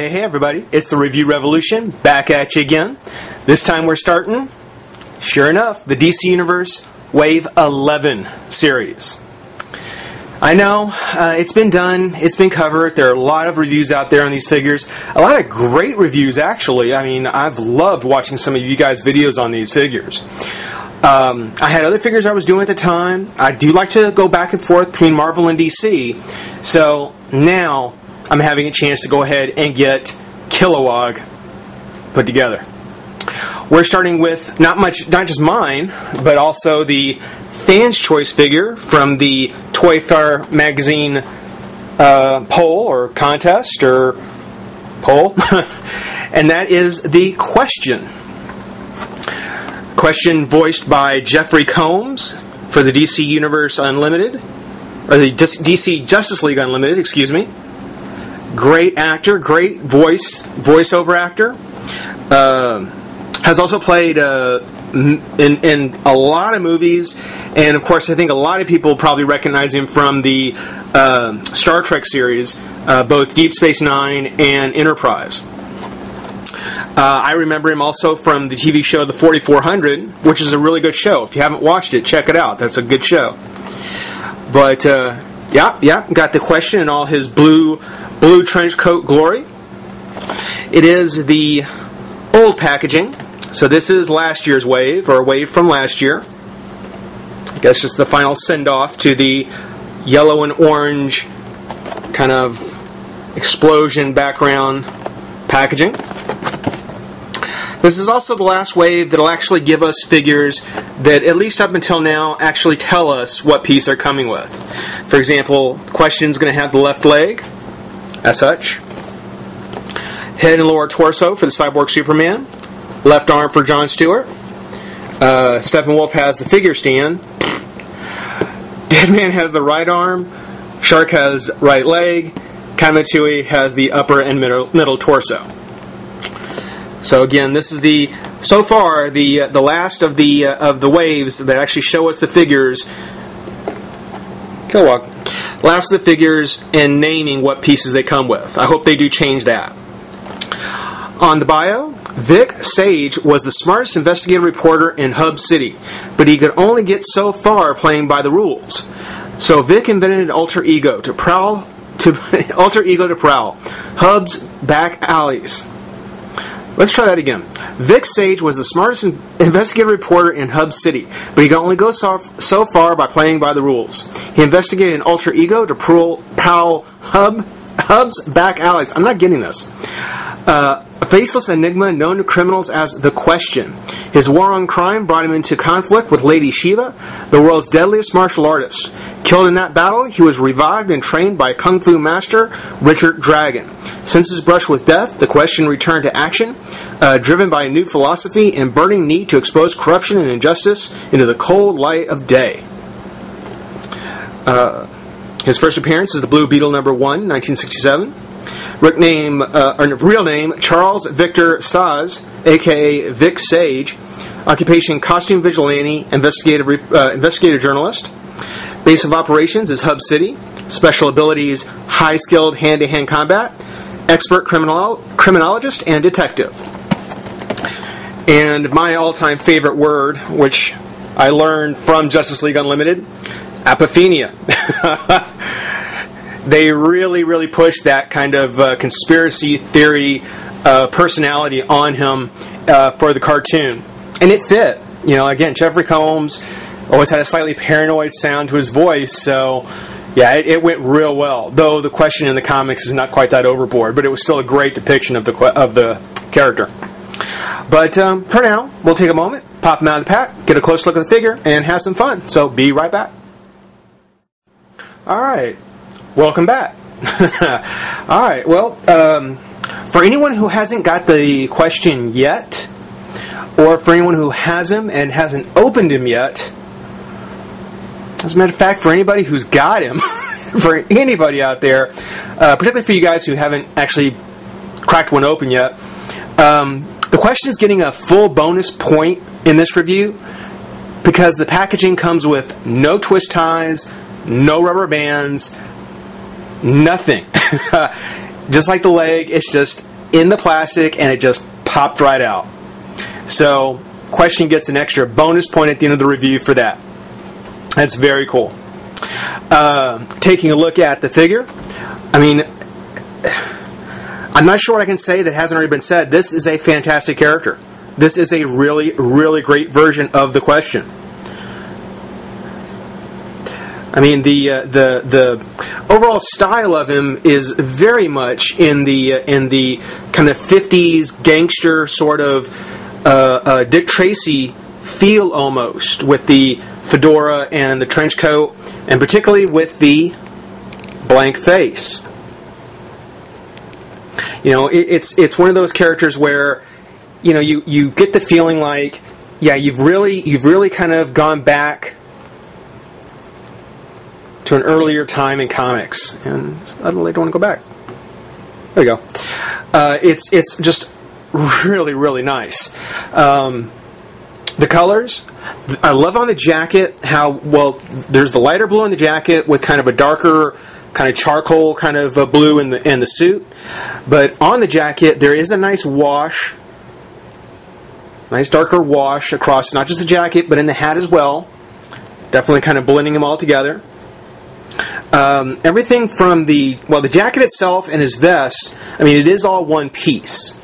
Hey everybody, it's the Review Revolution, back at you again. This time we're starting, sure enough, the DC Universe Wave 11 series. I know, it's been done, it's been covered, there are a lot of reviews out there on these figures. A lot of great reviews actually. I mean, I've loved watching some of you guys' videos on these figures. I had other figures I was doing at the time. I do like to go back and forth between Marvel and DC. So now I'm having a chance to go ahead and get Kilowog put together. We're starting with not just mine, but also the Fans' Choice figure from the Toy Fair magazine poll or contest or poll, and that is the Question. Question voiced by Jeffrey Combs for the DC Universe Unlimited, or the DC Justice League Unlimited, excuse me. Great actor, great voiceover actor. Has also played in a lot of movies, and of course I think a lot of people probably recognize him from the Star Trek series, both Deep Space Nine and Enterprise. I remember him also from the TV show The 4400, which is a really good show. If you haven't watched it, check it out. That's a good show. But yeah, got the Question in all his blue trench coat glory. It is the old packaging. So this is last year's wave, or a wave from last year. I guess just the final send-off to the yellow and orange kind of explosion background packaging. This is also the last wave that'll actually give us figures that, at least up until now, actually tell us what piece they're coming with. For example, Question's going to have the left leg, as such. Head and lower torso for the Cyborg Superman. Left arm for John Stewart. Steppenwolf has the figure stand. Deadman has the right arm. Shark has right leg. Kamatui has the upper and middle torso. So again, this is so far the last of the waves that actually show us the figures. Kilowog. Last of the figures and naming what pieces they come with. I hope they do change that. On the bio, Vic Sage was the smartest investigative reporter in Hub City, but he could only get so far playing by the rules. So Vic invented an alter ego to prowl Hub's back alleys. Let's try that again. Vic Sage was the smartest investigative reporter in Hub City, but he could only go so far by playing by the rules. He investigated an alter ego to prowl Hub's back alleys. I'm not getting this. A faceless enigma known to criminals as the Question. His war on crime brought him into conflict with Lady Shiva, the world's deadliest martial artist. Killed in that battle, he was revived and trained by Kung Fu master Richard Dragon. Since his brush with death, the Question returned to action, driven by a new philosophy and burning need to expose corruption and injustice into the cold light of day. His first appearance is the Blue Beetle #1, 1967. Real name, Charles Victor Saz, a.k.a. Vic Sage. Occupation, costume vigilante, investigative journalist. Base of operations is Hub City. Special abilities, high-skilled hand-to-hand combat. Expert criminologist and detective. And my all-time favorite word, which I learned from Justice League Unlimited, apophenia. They really, really pushed that kind of conspiracy theory personality on him for the cartoon. And it fit. You know, again, Jeffrey Combs always had a slightly paranoid sound to his voice, so yeah, it went real well. Though the Question in the comics is not quite that overboard, but it was still a great depiction of the character. But for now, we'll take a moment, pop him out of the pack, get a close look at the figure, and have some fun. So be right back. All right. Welcome back. Alright, well, for anyone who hasn't got the Question yet, or for anyone who has him and hasn't opened him yet, as a matter of fact, for anybody who's got him, for anybody out there, particularly for you guys who haven't actually cracked one open yet, the Question is getting a full bonus point in this review because the packaging comes with no twist ties, no rubber bands, nothing. Just like the leg, it's just in the plastic, and it just popped right out. So, question gets an extra bonus point at the end of the review for that. That's very cool. Taking a look at the figure, I mean, I'm not sure what I can say that hasn't already been said. This is a fantastic character. This is a really, really great version of the question. I mean, the overall style of him is very much in the kind of 50s gangster sort of Dick Tracy feel almost, with the fedora and the trench coat, and particularly with the blank face. You know, it's one of those characters where, you know, you get the feeling like, yeah, you've really kind of gone back to an earlier time in comics, and I don't want to go back. There you go. It's just really, really nice. The colors, I love on the jacket how, well, there's the lighter blue on the jacket with kind of a darker kind of charcoal kind of blue in the suit, but on the jacket there is a nice wash, nice darker wash across not just the jacket but in the hat as well, definitely kind of blending them all together. Everything from the jacket itself and his vest, I mean, it is all one piece.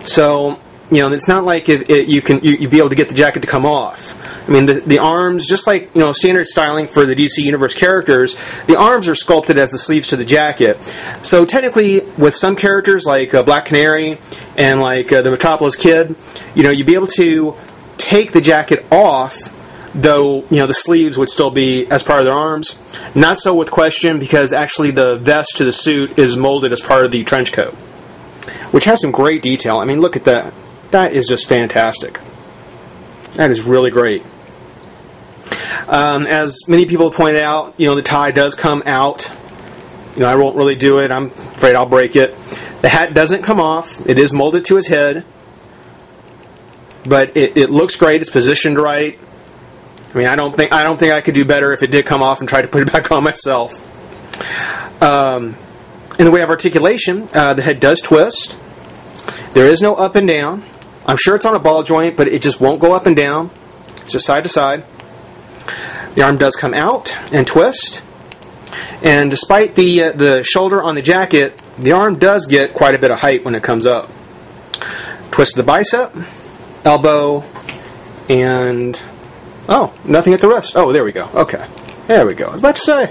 So, you know, it's not like you'd be able to get the jacket to come off. I mean, the arms, just like, you know, standard styling for the DC Universe characters, the arms are sculpted as the sleeves to the jacket. So technically, with some characters like Black Canary and like the Metropolis Kid, you know, you'd be able to take the jacket off, though, you know, the sleeves would still be as part of their arms. Not so with Question, because actually the vest to the suit is molded as part of the trench coat, which has some great detail. I mean, look at that. That is just fantastic. That is really great. As many people have pointed out, you know, the tie does come out. You know, I won't really do it. I'm afraid I'll break it. The hat doesn't come off. It is molded to his head. But it looks great. It's positioned right. I mean, I don't think I could do better if it did come off and try to put it back on myself. In the way of articulation, the head does twist. There is no up and down. I'm sure it's on a ball joint, but it just won't go up and down. It's just side to side. The arm does come out and twist. And despite the shoulder on the jacket, the arm does get quite a bit of height when it comes up. Twist of the bicep, elbow, and... oh, nothing at the wrist. Oh, there we go. Okay. There we go. I was about to say.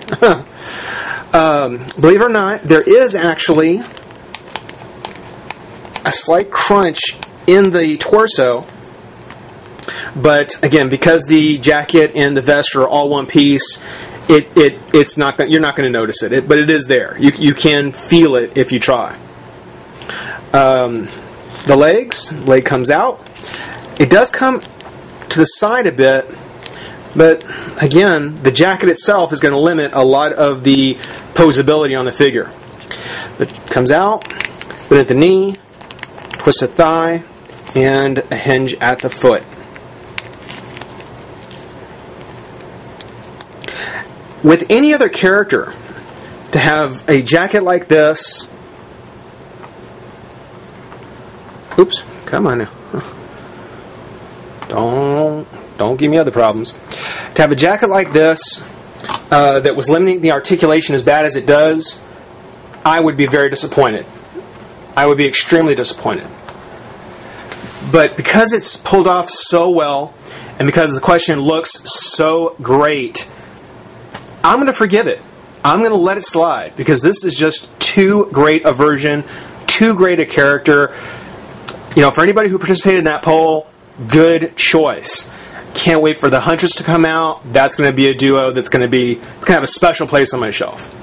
Believe it or not, there is actually a slight crunch in the torso. But again, because the jacket and the vest are all one piece, it's not you're not going to notice it. But it is there. You can feel it if you try. The leg comes out. It does come to the side a bit. But again, the jacket itself is going to limit a lot of the posability on the figure. It comes out, put it at the knee, twist a thigh, and a hinge at the foot. With any other character, to have a jacket like this... oops, come on now. Don't give me other problems. To have a jacket like this that was limiting the articulation as bad as it does, I would be very disappointed. I would be extremely disappointed. But because it's pulled off so well, and because the question looks so great, I'm going to forgive it. I'm going to let it slide, because this is just too great a version, too great a character. You know, for anybody who participated in that poll, good choice. Can't wait for the Huntress to come out. That's going to be a duo it's going to have a special place on my shelf.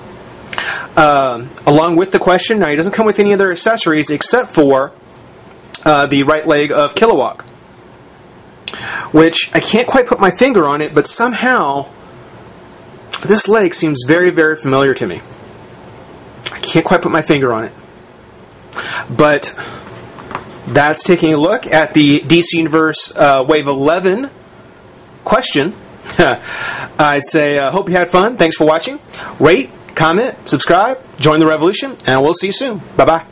Along with the question, now he doesn't come with any other accessories except for the right leg of Kilowog, which I can't quite put my finger on it, but somehow this leg seems very, very familiar to me. I can't quite put my finger on it. But that's taking a look at the DC Universe Wave 11 question. I'd say, hope you had fun. Thanks for watching. Rate, comment, subscribe, join the revolution, and we'll see you soon. Bye-bye.